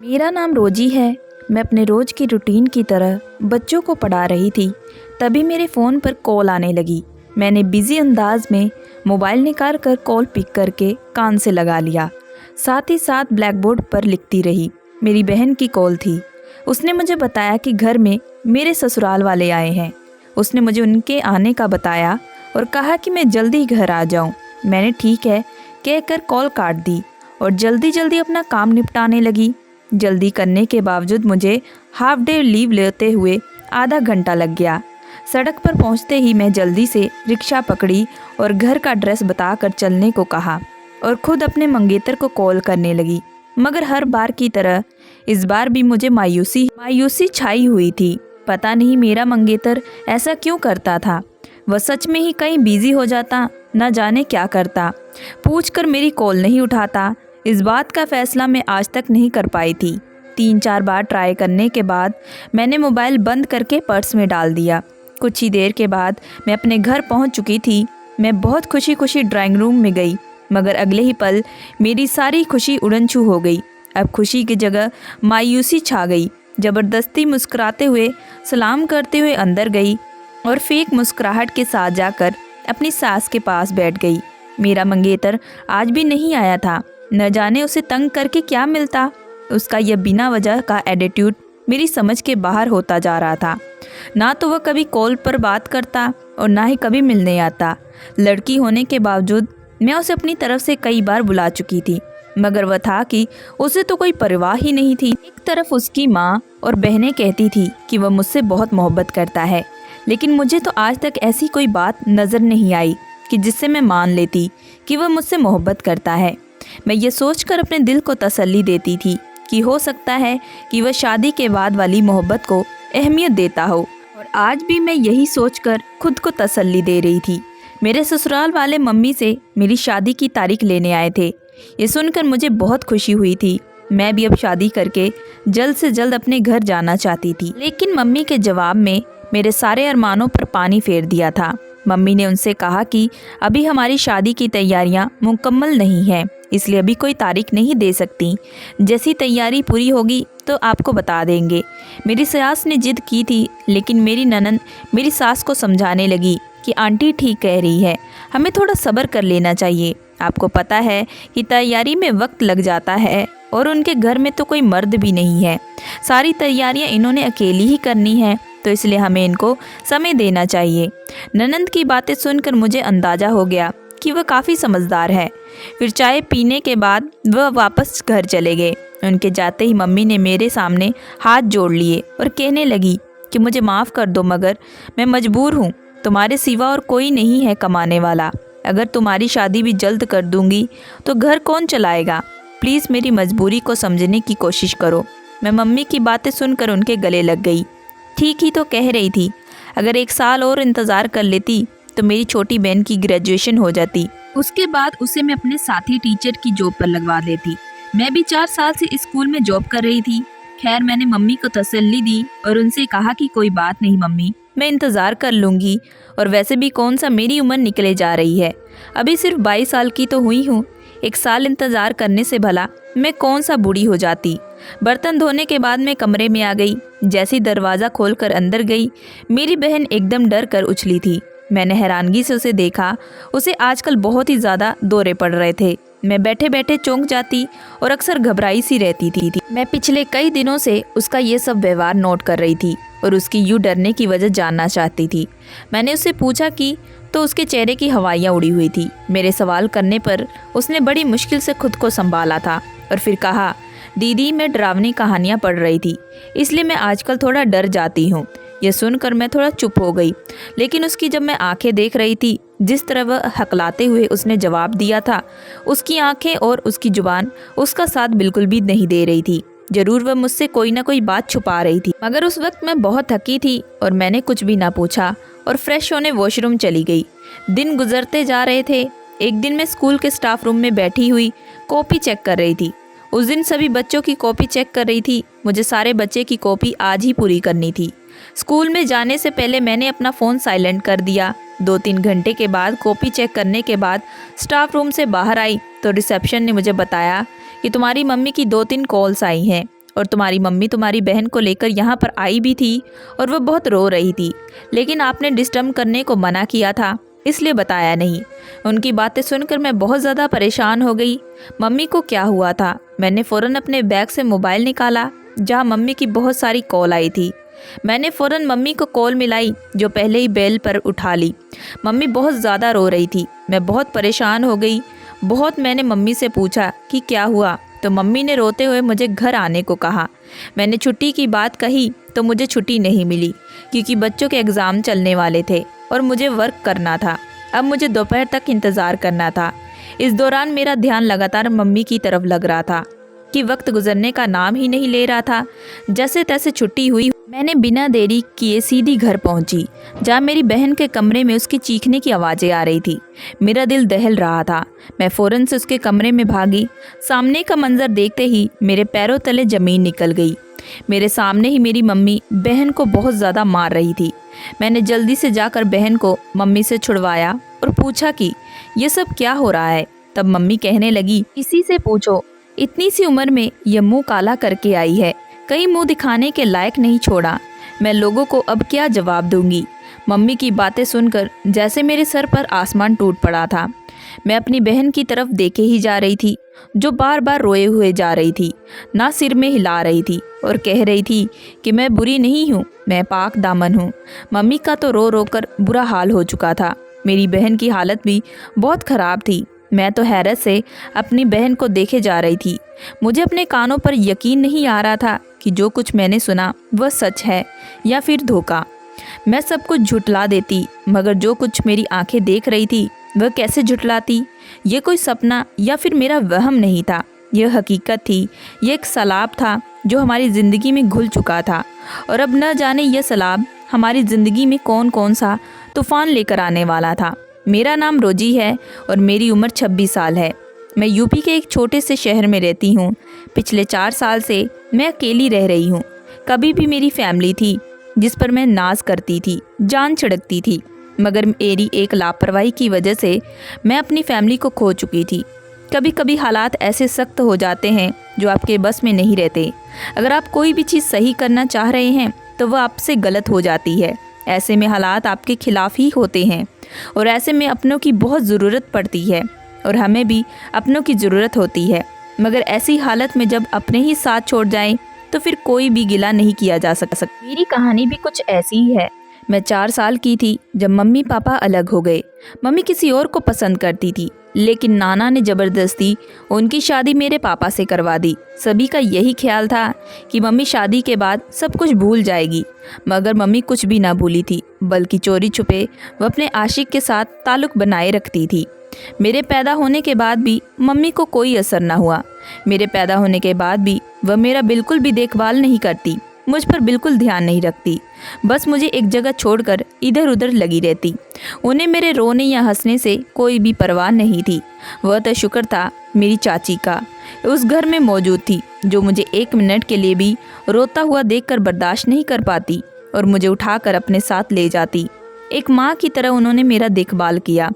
मेरा नाम रोजी है। मैं अपने रोज की रूटीन की तरह बच्चों को पढ़ा रही थी, तभी मेरे फ़ोन पर कॉल आने लगी। मैंने बिज़ी अंदाज में मोबाइल निकाल कर कॉल पिक करके कान से लगा लिया। साथ ही साथ ब्लैक बोर्ड पर लिखती रही। मेरी बहन की कॉल थी। उसने मुझे बताया कि घर में मेरे ससुराल वाले आए हैं। उसने मुझे उनके आने का बताया और कहा कि मैं जल्दी घर आ जाऊं। मैंने ठीक है कहकर कॉल काट दी और जल्दी जल्दी अपना काम निपटाने लगी। जल्दी करने के बावजूद मुझे हाफ डे लीव लेते हुए आधा घंटा लग गया। सड़क पर पहुंचते ही मैं जल्दी से रिक्शा पकड़ी और घर का एड्रेस बताकर चलने को कहा और खुद अपने मंगेतर को कॉल करने लगी। मगर हर बार की तरह इस बार भी मुझे मायूसी छाई हुई थी। पता नहीं मेरा मंगेतर ऐसा क्यों करता था। वह सच में ही कहीं बिजी हो जाता, न जाने क्या करता। पूछकर मेरी कॉल नहीं उठाता। इस बात का फैसला मैं आज तक नहीं कर पाई थी। 3-4 बार ट्राई करने के बाद मैंने मोबाइल बंद करके पर्स में डाल दिया। कुछ ही देर के बाद मैं अपने घर पहुंच चुकी थी। मैं बहुत खुशी खुशी ड्राइंग रूम में गई, मगर अगले ही पल मेरी सारी खुशी उड़न-छू हो गई। अब खुशी की जगह मायूसी छा गई। ज़बरदस्ती मुस्कुराते हुए सलाम करते हुए अंदर गई और फेक मुस्कुराहट के साथ जाकर अपनी सास के पास बैठ गई। मेरा मंगेतर आज भी नहीं आया था। न जाने उसे तंग करके क्या मिलता। उसका यह बिना वजह का एटीट्यूड मेरी समझ के बाहर होता जा रहा था। ना तो वह कभी कॉल पर बात करता और ना ही कभी मिलने आता। लड़की होने के बावजूद मैं उसे अपनी तरफ से कई बार बुला चुकी थी, मगर वह था कि उसे तो कोई परवाह ही नहीं थी। एक तरफ उसकी माँ और बहनें कहती थी कि वह मुझसे बहुत मोहब्बत करता है, लेकिन मुझे तो आज तक ऐसी कोई बात नज़र नहीं आई कि जिससे मैं मान लेती कि वह मुझसे मोहब्बत करता है। मैं ये सोचकर अपने दिल को तसल्ली देती थी कि हो सकता है कि वह शादी के बाद वाली मोहब्बत को अहमियत देता हो, और आज भी मैं यही सोचकर खुद को तसल्ली दे रही थी। मेरे ससुराल वाले मम्मी से मेरी शादी की तारीख लेने आए थे। ये सुनकर मुझे बहुत खुशी हुई थी। मैं भी अब शादी करके जल्द से जल्द अपने घर जाना चाहती थी, लेकिन मम्मी के जवाब में मेरे सारे अरमानों पर पानी फेर दिया था। मम्मी ने उनसे कहा कि अभी हमारी शादी की तैयारियां मुकम्मल नहीं हैं, इसलिए अभी कोई तारीख नहीं दे सकती। जैसी तैयारी पूरी होगी तो आपको बता देंगे। मेरी सास ने जिद की थी, लेकिन मेरी ननंद मेरी सास को समझाने लगी कि आंटी ठीक कह रही है, हमें थोड़ा सब्र कर लेना चाहिए। आपको पता है कि तैयारी में वक्त लग जाता है और उनके घर में तो कोई मर्द भी नहीं है। सारी तैयारियां इन्होंने अकेली ही करनी है, तो इसलिए हमें इनको समय देना चाहिए। ननंद की बातें सुनकर मुझे अंदाज़ा हो गया कि वह काफ़ी समझदार है। फिर चाय पीने के बाद वह वापस घर चले गए। उनके जाते ही मम्मी ने मेरे सामने हाथ जोड़ लिए और कहने लगी कि मुझे माफ़ कर दो, मगर मैं मजबूर हूँ। तुम्हारे सिवा और कोई नहीं है कमाने वाला। अगर तुम्हारी शादी भी जल्द कर दूँगी तो घर कौन चलाएगा। प्लीज़ मेरी मजबूरी को समझने की कोशिश करो। मैं मम्मी की बातें सुनकर उनके गले लग गई। ठीक ही तो कह रही थी। अगर 1 साल और इंतज़ार कर लेती तो मेरी छोटी बहन की ग्रेजुएशन हो जाती। उसके बाद उसे मैं अपने साथी टीचर की जॉब पर लगवा देती। मैं भी 4 साल से स्कूल में जॉब कर रही थी। खैर, मैंने मम्मी को तसल्ली दी और उनसे कहा कि कोई बात नहीं मम्मी, मैं इंतज़ार कर लूँगी, और वैसे भी कौन सा मेरी उम्र निकले जा रही है। अभी सिर्फ 22 साल की तो हुई हूँ। 1 साल इंतज़ार करने से भला मैं कौन सा बूढ़ी हो जाती। बर्तन धोने के बाद मैं कमरे में आ गई। जैसे ही दरवाज़ा खोलकर अंदर गई, मेरी बहन एकदम डर कर उछली थी। मैंने हैरानगी से उसे देखा। उसे आजकल बहुत ही ज़्यादा दौरे पड़ रहे थे। मैं बैठे बैठे चौंक जाती और अक्सर घबराई सी रहती थी। मैं पिछले कई दिनों से उसका ये सब व्यवहार नोट कर रही थी और उसकी यूँ डरने की वजह जानना चाहती थी। मैंने उससे पूछा कि तो उसके चेहरे की हवाइयाँ उड़ी हुई थी। मेरे सवाल करने पर उसने बड़ी मुश्किल से खुद को संभाला था और फिर कहा, दीदी मैं डरावनी कहानियाँ पढ़ रही थी, इसलिए मैं आजकल थोड़ा डर जाती हूँ। यह सुनकर मैं थोड़ा चुप हो गई, लेकिन उसकी जब मैं आंखें देख रही थी, जिस तरह वह हकलाते हुए उसने जवाब दिया था, उसकी आंखें और उसकी जुबान उसका साथ बिल्कुल भी नहीं दे रही थी। जरूर वह मुझसे कोई ना कोई बात छुपा रही थी। मगर उस वक्त मैं बहुत थकी थी और मैंने कुछ भी ना पूछा और फ्रेश होने वॉशरूम चली गई। दिन गुजरते जा रहे थे। एक दिन मैं स्कूल के स्टाफ रूम में बैठी हुई कॉपी चेक कर रही थी। उस दिन सभी बच्चों की कॉपी चेक कर रही थी। मुझे सारे बच्चे की कॉपी आज ही पूरी करनी थी। स्कूल में जाने से पहले मैंने अपना फ़ोन साइलेंट कर दिया। 2-3 घंटे के बाद कॉपी चेक करने के बाद स्टाफ रूम से बाहर आई तो रिसेप्शन ने मुझे बताया कि तुम्हारी मम्मी की 2-3 कॉल्स आई हैं और तुम्हारी मम्मी तुम्हारी बहन को लेकर यहाँ पर आई भी थी और वह बहुत रो रही थी, लेकिन आपने डिस्टर्ब करने को मना किया था, इसलिए बताया नहीं। उनकी बातें सुनकर मैं बहुत ज़्यादा परेशान हो गई। मम्मी को क्या हुआ था? मैंने फ़ौरन अपने बैग से मोबाइल निकाला जहाँ मम्मी की बहुत सारी कॉल आई थी। मैंने फ़ौरन मम्मी को कॉल मिलाई जो पहले ही बेल पर उठा ली। मम्मी बहुत ज़्यादा रो रही थी। मैं बहुत परेशान हो गई। मैंने मम्मी से पूछा कि क्या हुआ, तो मम्मी ने रोते हुए मुझे घर आने को कहा। मैंने छुट्टी की बात कही तो मुझे छुट्टी नहीं मिली क्योंकि बच्चों के एग्ज़ाम चलने वाले थे और मुझे वर्क करना था। अब मुझे दोपहर तक इंतज़ार करना था। इस दौरान मेरा ध्यान लगातार मम्मी की तरफ लग रहा था कि वक्त गुजरने का नाम ही नहीं ले रहा था। जैसे तैसे छुट्टी हुई, मैंने बिना देरी किए सीधी घर पहुंची जहां मेरी बहन के कमरे में उसकी चीखने की आवाज़ें आ रही थी। मेरा दिल दहल रहा था। मैं फ़ौरन से उसके कमरे में भागी। सामने का मंजर देखते ही मेरे पैरों तले ज़मीन निकल गई। मेरे सामने ही मेरी मम्मी बहन को बहुत ज़्यादा मार रही थी। मैंने जल्दी से जाकर बहन को मम्मी से छुड़वाया और पूछा कि ये सब क्या हो रहा है। तब मम्मी कहने लगी, इसी से पूछो, इतनी सी उम्र में यह मुंह काला करके आई है, कहीं मुंह दिखाने के लायक नहीं छोड़ा। मैं लोगों को अब क्या जवाब दूंगी। मम्मी की बातें सुनकर जैसे मेरे सर पर आसमान टूट पड़ा था। मैं अपनी बहन की तरफ देखे ही जा रही थी जो बार बार रोए हुए जा रही थी, ना सिर में हिला रही थी और कह रही थी कि मैं बुरी नहीं हूँ, मैं पाक दामन हूँ। मम्मी का तो रो रो कर बुरा हाल हो चुका था। मेरी बहन की हालत भी बहुत ख़राब थी। मैं तो हैरत से अपनी बहन को देखे जा रही थी। मुझे अपने कानों पर यकीन नहीं आ रहा था कि जो कुछ मैंने सुना वह सच है या फिर धोखा। मैं सब कुछ झुठला देती, मगर जो कुछ मेरी आंखें देख रही थी वह कैसे झुठलाती। ये कोई सपना या फिर मेरा वहम नहीं था, यह हकीकत थी। यह एक सैलाब था जो हमारी ज़िंदगी में घुल चुका था और अब न जाने यह सैलाब हमारी ज़िंदगी में कौन कौन सा तूफ़ान लेकर आने वाला था। मेरा नाम रोजी है और मेरी उम्र 26 साल है। मैं यूपी के एक छोटे से शहर में रहती हूँ। पिछले 4 साल से मैं अकेली रह रही हूँ। कभी भी मेरी फैमिली थी जिस पर मैं नाज करती थी, जान छिड़कती थी, मगर मेरी एक लापरवाही की वजह से मैं अपनी फैमिली को खो चुकी थी। कभी कभी हालात ऐसे सख्त हो जाते हैं जो आपके बस में नहीं रहते। अगर आप कोई भी चीज़ सही करना चाह रहे हैं तो वह आपसे गलत हो जाती है। ऐसे में हालात आपके खिलाफ ही होते हैं और ऐसे में अपनों की बहुत ज़रूरत पड़ती है और हमें भी अपनों की ज़रूरत होती है। मगर ऐसी हालत में जब अपने ही साथ छोड़ जाएं तो फिर कोई भी गिला नहीं किया जा सकता। मेरी कहानी भी कुछ ऐसी ही है। मैं 4 साल की थी जब मम्मी पापा अलग हो गए। मम्मी किसी और को पसंद करती थी, लेकिन नाना ने ज़बरदस्ती उनकी शादी मेरे पापा से करवा दी। सभी का यही ख्याल था कि मम्मी शादी के बाद सब कुछ भूल जाएगी, मगर मम्मी कुछ भी ना भूली थी, बल्कि चोरी छुपे वह अपने आशिक के साथ ताल्लुक़ बनाए रखती थी। मेरे पैदा होने के बाद भी मम्मी को कोई असर ना हुआ। मेरे पैदा होने के बाद भी वह मेरा बिल्कुल भी देखभाल नहीं करती, मुझ पर बिल्कुल ध्यान नहीं रखती, बस मुझे एक जगह छोड़कर इधर उधर लगी रहती। उन्हें मेरे रोने या हंसने से कोई भी परवाह नहीं थी। वह तो शुक्र था मेरी चाची का उस घर में मौजूद थी, जो मुझे 1 मिनट के लिए भी रोता हुआ देखकर बर्दाश्त नहीं कर पाती और मुझे उठाकर अपने साथ ले जाती। एक माँ की तरह उन्होंने मेरा देखभाल किया।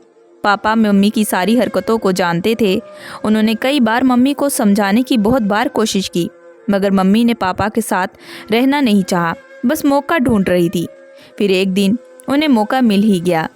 पापा मम्मी की सारी हरकतों को जानते थे। उन्होंने कई बार मम्मी को समझाने की बहुत बार कोशिश की, मगर मम्मी ने पापा के साथ रहना नहीं चाहा, बस मौका ढूंढ रही थी। फिर एक दिन उन्हें मौका मिल ही गया।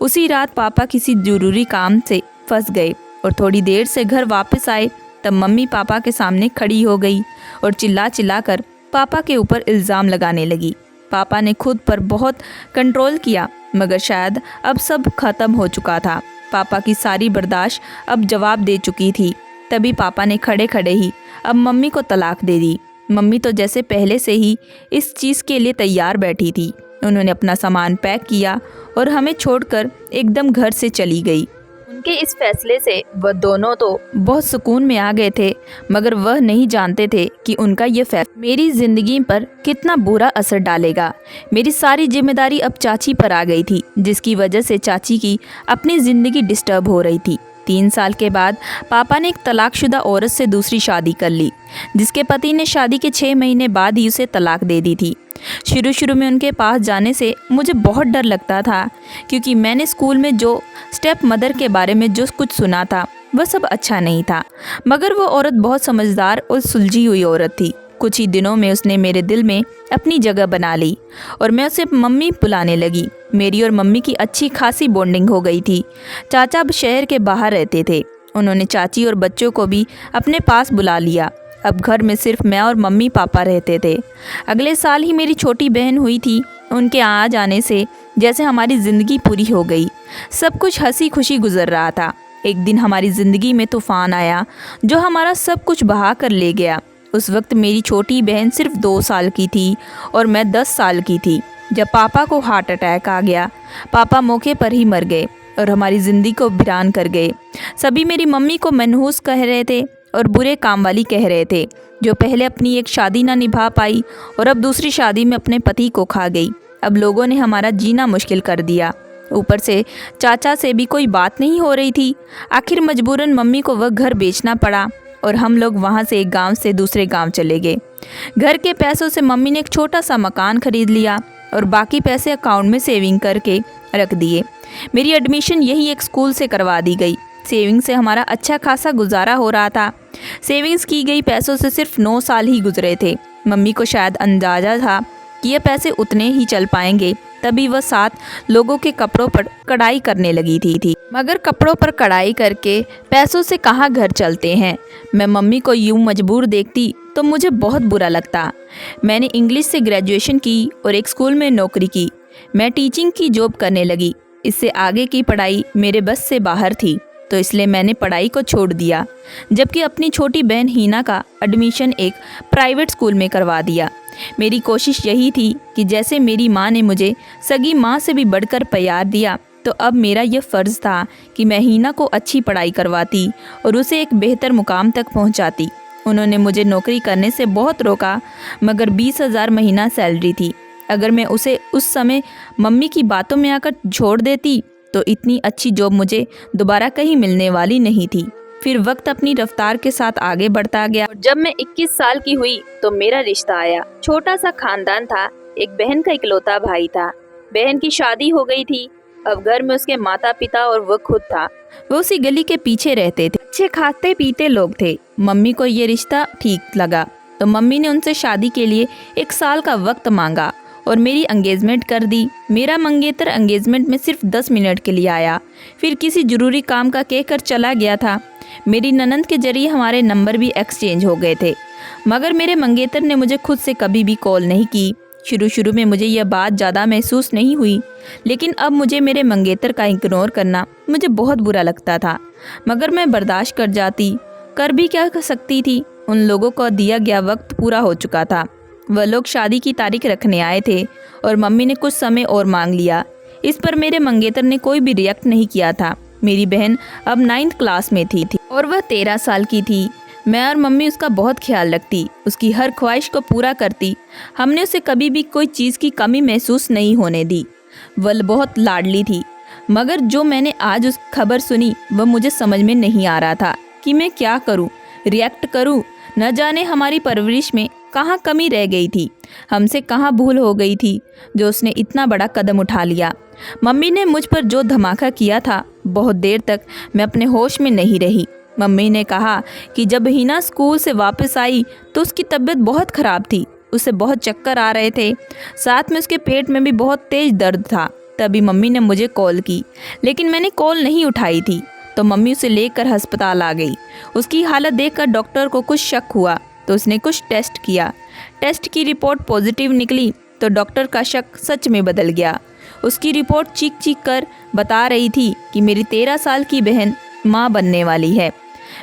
उसी रात पापा किसी ज़रूरी काम से फंस गए और थोड़ी देर से घर वापस आए तब मम्मी पापा के सामने खड़ी हो गई और चिल्ला चिल्ला कर पापा के ऊपर इल्ज़ाम लगाने लगी। पापा ने खुद पर बहुत कंट्रोल किया, मगर शायद अब सब खत्म हो चुका था। पापा की सारी बर्दाश्त अब जवाब दे चुकी थी। तभी पापा ने खड़े खड़े ही अब मम्मी को तलाक दे दी। मम्मी तो जैसे पहले से ही इस चीज़ के लिए तैयार बैठी थी। उन्होंने अपना सामान पैक किया और हमें छोड़कर एकदम घर से चली गई। उनके इस फैसले से वह दोनों तो बहुत सुकून में आ गए थे, मगर वह नहीं जानते थे कि उनका यह फैसला मेरी ज़िंदगी पर कितना बुरा असर डालेगा। मेरी सारी जिम्मेदारी अब चाची पर आ गई थी, जिसकी वजह से चाची की अपनी ज़िंदगी डिस्टर्ब हो रही थी। 3 साल के बाद पापा ने एक तलाकशुदा औरत से दूसरी शादी कर ली, जिसके पति ने शादी के 6 महीने बाद ही उसे तलाक दे दी थी। शुरू में उनके पास जाने से मुझे बहुत डर लगता था, क्योंकि मैंने स्कूल में जो स्टेप मदर के बारे में जो कुछ सुना था वह सब अच्छा नहीं था। मगर वो औरत बहुत समझदार और सुलझी हुई औरत थी। कुछ ही दिनों में उसने मेरे दिल में अपनी जगह बना ली और मैं उसे मम्मी बुलाने लगी। मेरी और मम्मी की अच्छी खासी बॉन्डिंग हो गई थी। चाचा अब शहर के बाहर रहते थे। उन्होंने चाची और बच्चों को भी अपने पास बुला लिया। अब घर में सिर्फ मैं और मम्मी पापा रहते थे। अगले साल ही मेरी छोटी बहन हुई थी। उनके आ जाने से जैसे हमारी ज़िंदगी पूरी हो गई। सब कुछ हंसी खुशी गुजर रहा था। एक दिन हमारी ज़िंदगी में तूफ़ान आया जो हमारा सब कुछ बहा कर ले गया। उस वक्त मेरी छोटी बहन सिर्फ 2 साल की थी और मैं 10 साल की थी जब पापा को हार्ट अटैक आ गया। पापा मौके पर ही मर गए और हमारी ज़िंदगी को वीरान कर गए। सभी मेरी मम्मी को मनहूस कह रहे थे और बुरे काम वाली कह रहे थे, जो पहले अपनी एक शादी ना निभा पाई और अब दूसरी शादी में अपने पति को खा गई। अब लोगों ने हमारा जीना मुश्किल कर दिया। ऊपर से चाचा से भी कोई बात नहीं हो रही थी। आखिर मजबूरन मम्मी को वह घर बेचना पड़ा और हम लोग वहाँ से एक गांव से दूसरे गांव चले गए। घर के पैसों से मम्मी ने एक छोटा सा मकान खरीद लिया और बाकी पैसे अकाउंट में सेविंग करके रख दिए। मेरी एडमिशन यही एक स्कूल से करवा दी गई। सेविंग से हमारा अच्छा खासा गुजारा हो रहा था। सेविंग्स की गई पैसों से सिर्फ 9 साल ही गुजरे थे। मम्मी को शायद अंदाज़ा था कि ये पैसे उतने ही चल पाएंगे, तभी वह 7 लोगों के कपड़ों पर कढ़ाई करने लगी थी। मगर कपड़ों पर कढ़ाई करके पैसों से कहाँ घर चलते हैं। मैं मम्मी को यूं मजबूर देखती तो मुझे बहुत बुरा लगता। मैंने इंग्लिश से ग्रेजुएशन की और एक स्कूल में नौकरी की। मैं टीचिंग की जॉब करने लगी। इससे आगे की पढ़ाई मेरे बस से बाहर थी, तो इसलिए मैंने पढ़ाई को छोड़ दिया, जबकि अपनी छोटी बहन हीना का एडमिशन एक प्राइवेट स्कूल में करवा दिया। मेरी कोशिश यही थी कि जैसे मेरी माँ ने मुझे सगी माँ से भी बढ़कर प्यार दिया, तो अब मेरा यह फ़र्ज़ था कि मैं हीना को अच्छी पढ़ाई करवाती और उसे एक बेहतर मुकाम तक पहुँचाती। उन्होंने मुझे नौकरी करने से बहुत रोका, मगर 20,000 महीना सैलरी थी। अगर मैं उसे उस समय मम्मी की बातों में आकर छोड़ देती तो इतनी अच्छी जॉब मुझे दोबारा कहीं मिलने वाली नहीं थी। फिर वक्त अपनी रफ्तार के साथ आगे बढ़ता गया और जब मैं 21 साल की हुई तो मेरा रिश्ता आया। छोटा सा खानदान था। एक बहन का इकलौता भाई था। बहन की शादी हो गई थी। अब घर में उसके माता पिता और वो खुद था। वो उसी गली के पीछे रहते थे। अच्छे खाते पीते लोग थे। मम्मी को ये रिश्ता ठीक लगा तो मम्मी ने उनसे शादी के लिए 1 साल का वक्त मांगा और मेरी एंगेजमेंट कर दी। मेरा मंगेतर एंगेजमेंट में सिर्फ 10 मिनट के लिए आया, फिर किसी जरूरी काम का कहकर चला गया था। मेरी ननंद के जरिए हमारे नंबर भी एक्सचेंज हो गए थे, मगर मेरे मंगेतर ने मुझे खुद से कभी भी कॉल नहीं की। शुरू में मुझे यह बात ज़्यादा महसूस नहीं हुई, लेकिन अब मुझे मेरे मंगेतर का इग्नोर करना मुझे बहुत बुरा लगता था, मगर मैं बर्दाश्त कर जाती। कर भी क्या कर सकती थी। उन लोगों को दिया गया वक्त पूरा हो चुका था। वह लोग शादी की तारीख रखने आए थे और मम्मी ने कुछ समय और मांग लिया। इस पर मेरे मंगेतर ने कोई भी रिएक्ट नहीं किया था। मेरी बहन अब 9th क्लास में थी और वह 13 साल की थी। मैं और मम्मी उसका बहुत ख्याल रखती, उसकी हर ख्वाहिश को पूरा करती। हमने उसे कभी भी कोई चीज़ की कमी महसूस नहीं होने दी। वह बहुत लाडली थी, मगर जो मैंने आज उस खबर सुनी वह मुझे समझ में नहीं आ रहा था कि मैं क्या करूं, रिएक्ट करूं। न जाने हमारी परवरिश में कहाँ कमी रह गई थी, हमसे कहाँ भूल हो गई थी जो उसने इतना बड़ा कदम उठा लिया। मम्मी ने मुझ पर जो धमाका किया था, बहुत देर तक मैं अपने होश में नहीं रही। मम्मी ने कहा कि जब हीना स्कूल से वापस आई तो उसकी तबीयत बहुत ख़राब थी। उसे बहुत चक्कर आ रहे थे, साथ में उसके पेट में भी बहुत तेज़ दर्द था। तभी मम्मी ने मुझे कॉल की, लेकिन मैंने कॉल नहीं उठाई थी, तो मम्मी उसे लेकर अस्पताल आ गई। उसकी हालत देखकर डॉक्टर को कुछ शक हुआ तो उसने कुछ टेस्ट किया। टेस्ट की रिपोर्ट पॉजिटिव निकली तो डॉक्टर का शक सच में बदल गया। उसकी रिपोर्ट चीख चीख कर बता रही थी कि मेरी 13 साल की बहन माँ बनने वाली है।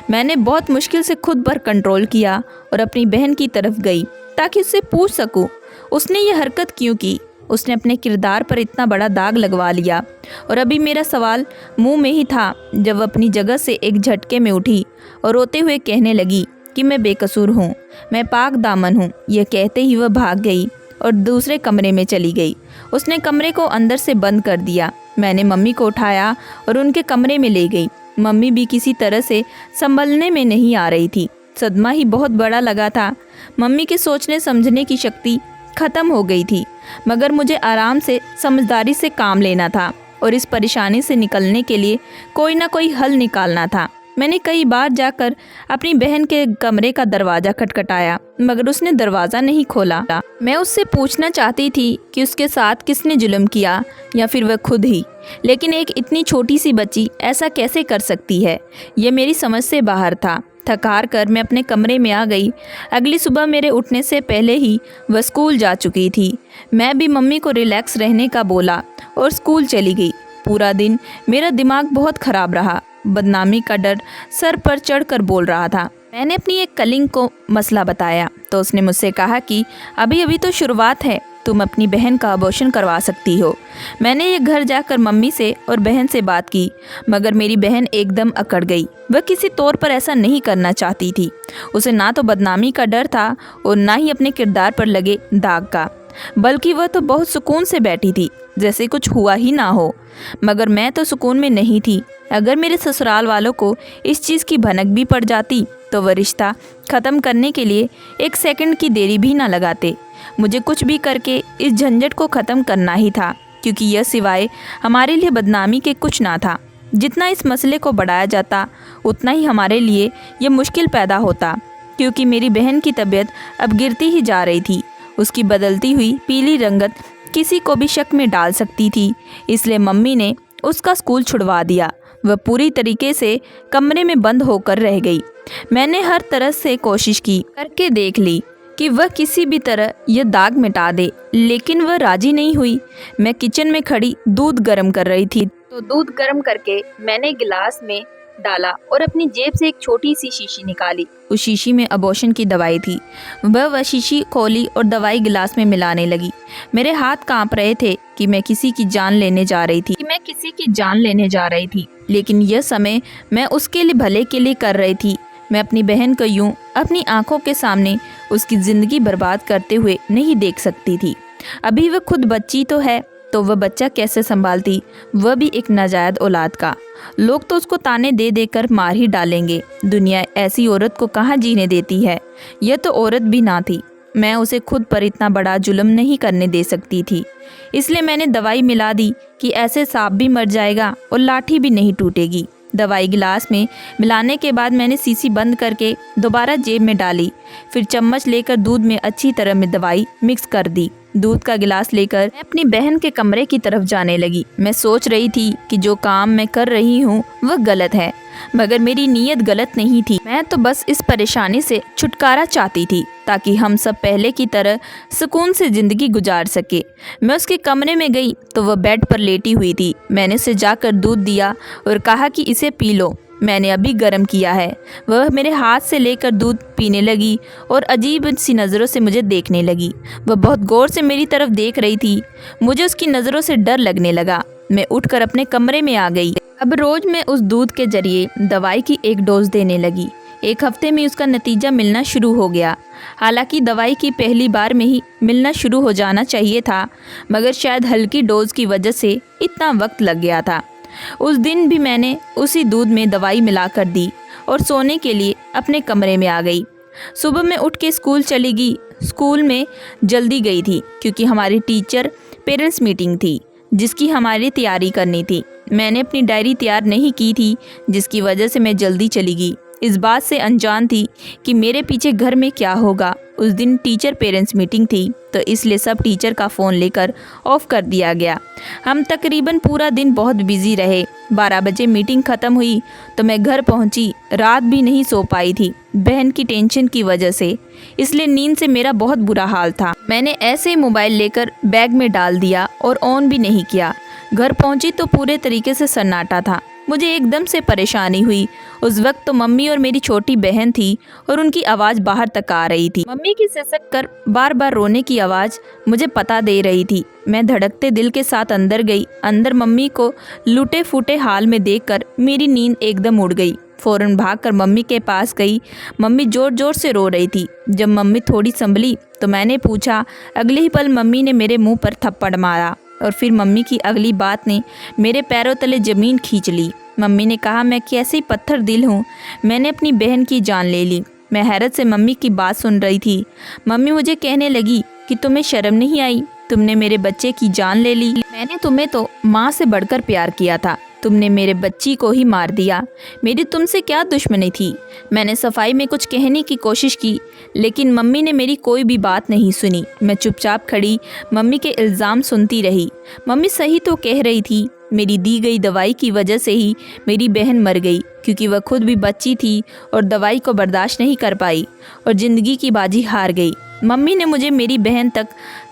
मैंने बहुत मुश्किल से खुद पर कंट्रोल किया और अपनी बहन की तरफ गई ताकि उससे पूछ सकूं उसने ये हरकत क्यों की। उसने अपने किरदार पर इतना बड़ा दाग लगवा लिया और अभी मेरा सवाल मुंह में ही था जब वह अपनी जगह से एक झटके में उठी और रोते हुए कहने लगी कि मैं बेकसूर हूँ, मैं पाक दामन हूँ। यह कहते ही वह भाग गई और दूसरे कमरे में चली गई। उसने कमरे को अंदर से बंद कर दिया। मैंने मम्मी को उठाया और उनके कमरे में ले गई। मम्मी भी किसी तरह से संभलने में नहीं आ रही थी। सदमा ही बहुत बड़ा लगा था। मम्मी के सोचने समझने की शक्ति ख़त्म हो गई थी, मगर मुझे आराम से समझदारी से काम लेना था और इस परेशानी से निकलने के लिए कोई ना कोई हल निकालना था। मैंने कई बार जाकर अपनी बहन के कमरे का दरवाज़ा खटखटाया, मगर उसने दरवाज़ा नहीं खोला। मैं उससे पूछना चाहती थी कि उसके साथ किसने जुल्म किया या फिर वह खुद ही, लेकिन एक इतनी छोटी सी बच्ची ऐसा कैसे कर सकती है, यह मेरी समझ से बाहर था। थक हार कर मैं अपने कमरे में आ गई। अगली सुबह मेरे उठने से पहले ही वह स्कूल जा चुकी थी। मैं भी मम्मी को रिलैक्स रहने का बोला और स्कूल चली गई। पूरा दिन मेरा दिमाग बहुत ख़राब रहा। बदनामी का डर सर पर चढ़कर बोल रहा था। मैंने अपनी एक कलीग को मसला बताया तो उसने मुझसे कहा कि अभी अभी तो शुरुआत है, तुम अपनी बहन का अबॉर्शन करवा सकती हो। मैंने ये घर जाकर मम्मी से और बहन से बात की, मगर मेरी बहन एकदम अकड़ गई। वह किसी तौर पर ऐसा नहीं करना चाहती थी। उसे ना तो बदनामी का डर था और ना ही अपने किरदार पर लगे दाग का, बल्कि वह तो बहुत सुकून से बैठी थी, जैसे कुछ हुआ ही ना हो। मगर मैं तो सुकून में नहीं थी। अगर मेरे ससुराल वालों को इस चीज़ की भनक भी पड़ जाती तो वह रिश्ता ख़त्म करने के लिए एक सेकंड की देरी भी ना लगाते। मुझे कुछ भी करके इस झंझट को ख़त्म करना ही था, क्योंकि यह सिवाय हमारे लिए बदनामी के कुछ ना था। जितना इस मसले को बढ़ाया जाता उतना ही हमारे लिए यह मुश्किल पैदा होता, क्योंकि मेरी बहन की तबीयत अब गिरती ही जा रही थी। उसकी बदलती हुई पीली रंगत किसी को भी शक में डाल सकती थी। इसलिए मम्मी ने उसका स्कूल छुड़वा दिया। वह पूरी तरीके से कमरे में बंद होकर रह गई। मैंने हर तरह से कोशिश की, करके देख ली कि वह किसी भी तरह यह दाग मिटा दे, लेकिन वह राजी नहीं हुई। मैं किचन में खड़ी दूध गर्म कर रही थी, तो दूध गर्म करके मैंने गिलास में डाला और अपनी जेब से एक छोटी सी शीशी निकाली। उस शीशी में अबॉर्शन की दवाई थी। वह शीशी खोली और दवाई गिलास में मिलाने लगी। मेरे हाथ कांप रहे थे कि मैं किसी की जान लेने जा रही थी, लेकिन यह समय मैं उसके लिए भले के लिए कर रही थी। मैं अपनी बहन को यूं अपनी आंखों के सामने उसकी ज़िंदगी बर्बाद करते हुए नहीं देख सकती थी। अभी वह खुद बच्ची तो है, तो वह बच्चा कैसे संभालती, वह भी एक नाजायज औलाद का। लोग तो उसको ताने दे देकर मार ही डालेंगे। दुनिया ऐसी औरत को कहाँ जीने देती है। यह तो औरत भी ना थी। मैं उसे खुद पर इतना बड़ा जुल्म नहीं करने दे सकती थी। इसलिए मैंने दवाई मिला दी कि ऐसे सांप भी मर जाएगा और लाठी भी नहीं टूटेगी। दवाई गिलास में मिलाने के बाद मैंने शीशी बंद करके दोबारा जेब में डाली। फिर चम्मच लेकर दूध में अच्छी तरह में दवाई मिक्स कर दी। दूध का गिलास लेकर मैं अपनी बहन के कमरे की तरफ जाने लगी। मैं सोच रही थी कि जो काम मैं कर रही हूँ वह गलत है, मगर मेरी नीयत गलत नहीं थी। मैं तो बस इस परेशानी से छुटकारा चाहती थी, ताकि हम सब पहले की तरह सुकून से ज़िंदगी गुजार सके। मैं उसके कमरे में गई तो वह बेड पर लेटी हुई थी। मैंने उसे जाकर दूध दिया और कहा कि इसे पी लो, मैंने अभी गर्म किया है। वह मेरे हाथ से लेकर दूध पीने लगी और अजीब सी नज़रों से मुझे देखने लगी। वह बहुत गौर से मेरी तरफ देख रही थी। मुझे उसकी नज़रों से डर लगने लगा। मैं उठकर अपने कमरे में आ गई। अब रोज़ मैं उस दूध के जरिए दवाई की एक डोज देने लगी। एक हफ्ते में उसका नतीजा मिलना शुरू हो गया। हालांकि दवाई की पहली बार में ही मिलना शुरू हो जाना चाहिए था, मगर शायद हल्की डोज की वजह से इतना वक्त लग गया था। उस दिन भी मैंने उसी दूध में दवाई मिलाकर दी और सोने के लिए अपने कमरे में आ गई। सुबह मैं उठ के स्कूल चली गई। स्कूल में जल्दी गई थी क्योंकि हमारी टीचर पेरेंट्स मीटिंग थी, जिसकी हमारी तैयारी करनी थी। मैंने अपनी डायरी तैयार नहीं की थी, जिसकी वजह से मैं जल्दी चली गई। इस बात से अनजान थी कि मेरे पीछे घर में क्या होगा। उस दिन टीचर पेरेंट्स मीटिंग थी, तो इसलिए सब टीचर का फ़ोन लेकर ऑफ कर दिया गया। हम तकरीबन पूरा दिन बहुत बिजी रहे। 12 बजे मीटिंग ख़त्म हुई तो मैं घर पहुंची। रात भी नहीं सो पाई थी बहन की टेंशन की वजह से, इसलिए नींद से मेरा बहुत बुरा हाल था। मैंने ऐसे ही मोबाइल लेकर बैग में डाल दिया और ऑन भी नहीं किया। घर पहुंची तो पूरे तरीके से सन्नाटा था। मुझे एकदम से परेशानी हुई। उस वक्त तो मम्मी और मेरी छोटी बहन थी और उनकी आवाज़ बाहर तक आ रही थी। मम्मी की सिसक कर बार बार रोने की आवाज़ मुझे पता दे रही थी। मैं धड़कते दिल के साथ अंदर गई। अंदर मम्मी को लूटे फूटे हाल में देखकर मेरी नींद एकदम उड़ गई। फ़ौरन भागकर मम्मी के पास गई। मम्मी ज़ोर ज़ोर से रो रही थी। जब मम्मी थोड़ी संभली तो मैंने पूछा। अगले ही पल मम्मी ने मेरे मुँह पर थप्पड़ मारा और फिर मम्मी की अगली बात ने मेरे पैरों तले ज़मीन खींच ली। मम्मी ने कहा मैं कैसी पत्थर दिल हूँ, मैंने अपनी बहन की जान ले ली। मैं हैरत से मम्मी की बात सुन रही थी। मम्मी मुझे कहने लगी कि तुम्हें शर्म नहीं आई, तुमने मेरे बच्चे की जान ले ली। मैंने तुम्हें तो माँ से बढ़कर प्यार किया था, तुमने मेरे बच्ची को ही मार दिया। मेरी तुमसे क्या दुश्मनी थी। मैंने सफाई में कुछ कहने की कोशिश की, लेकिन मम्मी ने मेरी कोई भी बात नहीं सुनी। मैं चुपचाप खड़ी मम्मी के इल्ज़ाम सुनती रही। मम्मी सही तो कह रही थी। मेरी दी गई दवाई की वजह से ही मेरी बहन मर गई, क्योंकि वह खुद भी बच्ची थी और दवाई को बर्दाश्त नहीं कर पाई और ज़िंदगी की बाजी हार गई। मम्मी ने मुझे मेरी बहन तक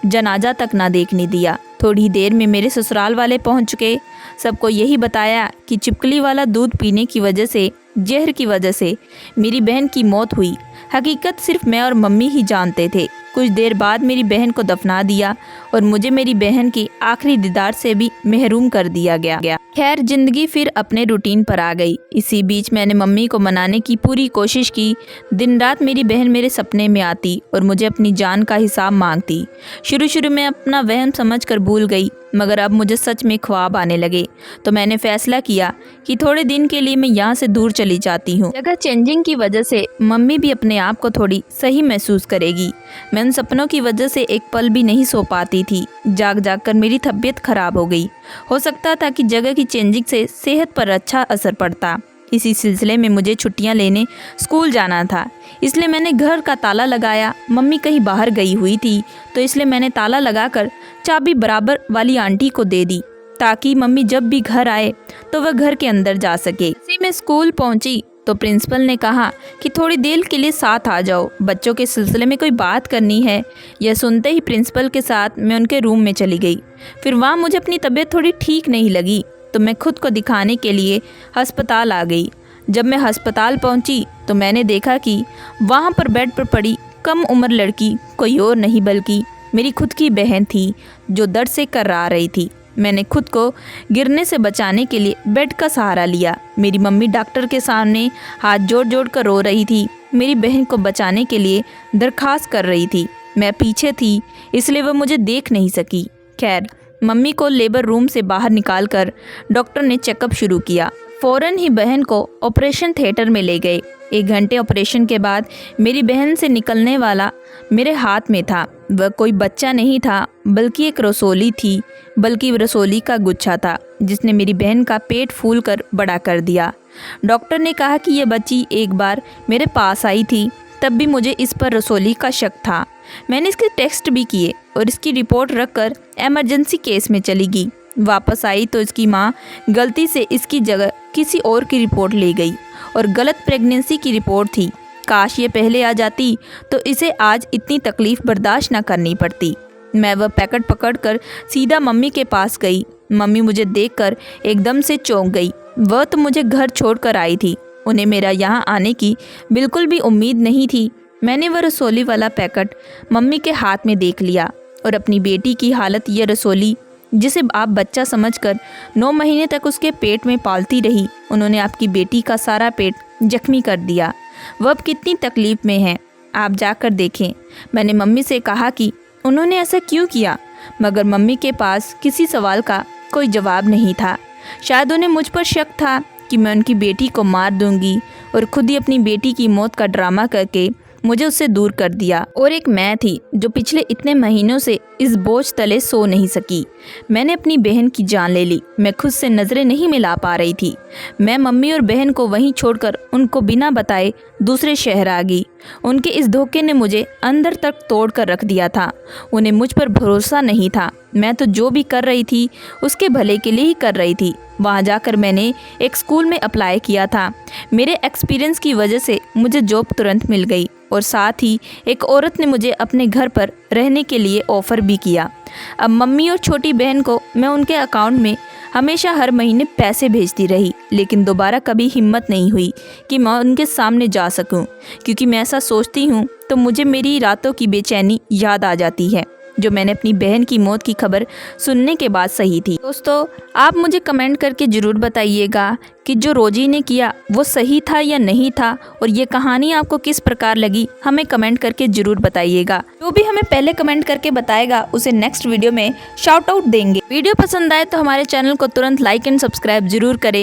जनाजा तक ना देखने दिया। थोड़ी देर में मेरे ससुराल वाले पहुंच चुके। सबको यही बताया कि छिपकली वाला दूध पीने की वजह से, जहर की वजह से मेरी बहन की मौत हुई। हकीकत सिर्फ मैं और मम्मी ही जानते थे। कुछ देर बाद मेरी बहन को दफना दिया और मुझे मेरी बहन की आखिरी दीदार से भी महरूम कर दिया गया। खैर, जिंदगी फिर अपने रूटीन पर आ गई। इसी बीच मैंने मम्मी को मनाने की पूरी कोशिश की। दिन रात मेरी बहन मेरे सपने में आती और मुझे अपनी जान का हिसाब मांगती। शुरू में अपना वहम समझकर भूल गई, मगर अब मुझे सच में ख्वाब आने लगे। तो मैंने फैसला किया कि थोड़े दिन के लिए मैं यहाँ से दूर चली जाती हूँ। जगह चेंजिंग की वजह से मम्मी भी अपने आप को थोड़ी सही महसूस करेगी। मैं उन सपनों की वजह से एक पल भी नहीं सो पाती थी। जाग कर मेरी तबीयत खराब हो गई। हो सकता था कि जगह की चेंजिंग से सेहत पर अच्छा असर पड़ता। इसी सिलसिले में मुझे छुट्टियां लेने स्कूल जाना था, इसलिए मैंने घर का ताला लगाया। मम्मी कहीं बाहर गई हुई थी, तो इसलिए मैंने ताला लगाकर चाबी बराबर वाली आंटी को दे दी, ताकि मम्मी जब भी घर आए तो वह घर के अंदर जा सके। इसी में स्कूल पहुंची तो प्रिंसिपल ने कहा कि थोड़ी देर के लिए साथ आ जाओ, बच्चों के सिलसिले में कोई बात करनी है। यह सुनते ही प्रिंसिपल के साथ मैं उनके रूम में चली गई। फिर वहाँ मुझे अपनी तबीयत थोड़ी ठीक नहीं लगी, तो मैं खुद को दिखाने के लिए अस्पताल आ गई। जब मैं अस्पताल पहुंची तो मैंने देखा कि वहाँ पर बेड पर पड़ी कम उम्र लड़की कोई और नहीं बल्कि मेरी खुद की बहन थी, जो दर्द से कर्रा रही थी। मैंने खुद को गिरने से बचाने के लिए बेड का सहारा लिया। मेरी मम्मी डॉक्टर के सामने हाथ जोड़ कर रो रही थी। मेरी बहन को बचाने के लिए दरख्वास्त कर रही थी। मैं पीछे थी, इसलिए वह मुझे देख नहीं सकी। खैर, मम्मी को लेबर रूम से बाहर निकालकर डॉक्टर ने चेकअप शुरू किया। फ़ौरन ही बहन को ऑपरेशन थिएटर में ले गए। 1 घंटे ऑपरेशन के बाद मेरी बहन से निकलने वाला मेरे हाथ में था। वह कोई बच्चा नहीं था, बल्कि एक रसोली थी, बल्कि रसोली का गुच्छा था, जिसने मेरी बहन का पेट फूलकर बड़ा कर दिया। डॉक्टर ने कहा कि यह बच्ची एक बार मेरे पास आई थी, तब भी मुझे इस पर रसोली का शक था। मैंने इसके टेस्ट भी किए और इसकी रिपोर्ट रखकर इमरजेंसी केस में चली गई। वापस आई तो इसकी माँ गलती से इसकी जगह किसी और की रिपोर्ट ले गई और गलत प्रेगनेंसी की रिपोर्ट थी। काश ये पहले आ जाती तो इसे आज इतनी तकलीफ़ बर्दाश्त ना करनी पड़ती। मैं वह पैकेट पकड़कर सीधा मम्मी के पास गई। मम्मी मुझे देखकर एकदम से चौंक गई। वह तो मुझे घर छोड़कर आई थी, उन्हें मेरा यहाँ आने की बिल्कुल भी उम्मीद नहीं थी। मैंने वह रसोली वाला पैकेट मम्मी के हाथ में देख लिया और अपनी बेटी की हालत, यह रसोली जिसे आप बच्चा समझकर 9 महीने तक उसके पेट में पालती रही, उन्होंने आपकी बेटी का सारा पेट जख्मी कर दिया। वह अब कितनी तकलीफ़ में है, आप जाकर देखें। मैंने मम्मी से कहा कि उन्होंने ऐसा क्यों किया, मगर मम्मी के पास किसी सवाल का कोई जवाब नहीं था। शायद उन्हें मुझ पर शक था कि मैं उनकी बेटी को मार दूंगी और खुद ही अपनी बेटी की मौत का ड्रामा करके मुझे उससे दूर कर दिया। और एक मैं थी जो पिछले इतने महीनों से इस बोझ तले सो नहीं सकी। मैंने अपनी बहन की जान ले ली। मैं खुद से नज़रें नहीं मिला पा रही थी। मैं मम्मी और बहन को वहीं छोड़कर उनको बिना बताए दूसरे शहर आ गई। उनके इस धोखे ने मुझे अंदर तक तोड़ कर रख दिया था। उन्हें मुझ पर भरोसा नहीं था। मैं तो जो भी कर रही थी उसके भले के लिए ही कर रही थी। वहाँ जाकर मैंने एक स्कूल में अप्लाई किया था। मेरे एक्सपीरियंस की वजह से मुझे जॉब तुरंत मिल गई और साथ ही एक औरत ने मुझे अपने घर पर रहने के लिए ऑफ़र भी किया। अब मम्मी और छोटी बहन को मैं उनके अकाउंट में हमेशा हर महीने पैसे भेजती रही, लेकिन दोबारा कभी हिम्मत नहीं हुई कि मैं उनके सामने जा सकूं, क्योंकि मैं ऐसा सोचती हूं तो मुझे मेरी रातों की बेचैनी याद आ जाती है, जो मैंने अपनी बहन की मौत की खबर सुनने के बाद सही थी। दोस्तों, आप मुझे कमेंट करके ज़रूर बताइएगा कि जो रोजी ने किया वो सही था या नहीं था, और ये कहानी आपको किस प्रकार लगी, हमें कमेंट करके ज़रूर बताइएगा। जो भी हमें पहले कमेंट करके बताएगा उसे नेक्स्ट वीडियो में शाउट आउट देंगे। वीडियो पसंद आए तो हमारे चैनल को तुरंत लाइक एंड सब्सक्राइब जरूर करें।